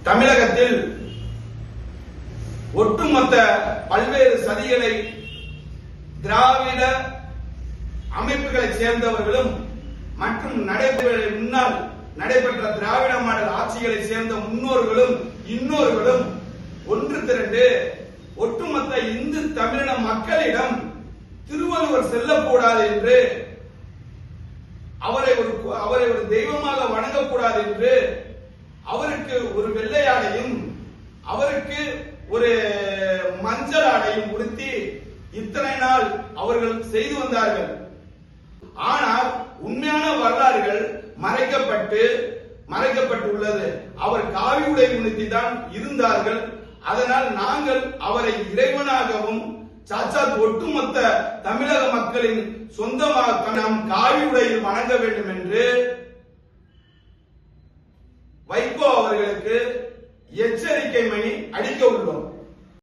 தமிழகத்தில் ஒட்டுமொத்த பல்வேறு சதிகளை திராவிட அமைப்புகளைச் சேர்ந்தவர்களும் மற்றும் முன்னால் நடைபெற்ற திராவிட மாடல் ஆட்சிகளை சேர்ந்த முன்னோர்களும் இன்னோர்களும் ஒன்று திரண்டு ஒட்டுமொத்த இந்து தமிழின மக்களிடம் திருவள்ளுவர் செல்லக்கூடாது என்று, அவரை ஒரு தெய்வமாக வணங்கக்கூடாது என்று, அவருக்கு ஒரு வெள்ளை ஆடையும் அவருக்கு ஒரு மஞ்சள் ஆடையும் உடுத்தி இத்தனை நாள் அவர்கள் செய்து வந்தார்கள். ஆனால் உண்மையான வரலாறுகள் மறைக்கப்பட்டுள்ளது. அவர் காவி உடை உடுத்தி தான் இருந்தார்கள். அதனால் நாங்கள் அவரை இறைவனாகவும் சாட்சாத் ஒட்டுமொத்த தமிழக மக்களின் சொந்தமாக நாம் காவி உடையில் வணங்க வேண்டும் என்று வைகோ அவர்களுக்கு எச்சரிக்கை மணி அடிக்க உள்ளோம்.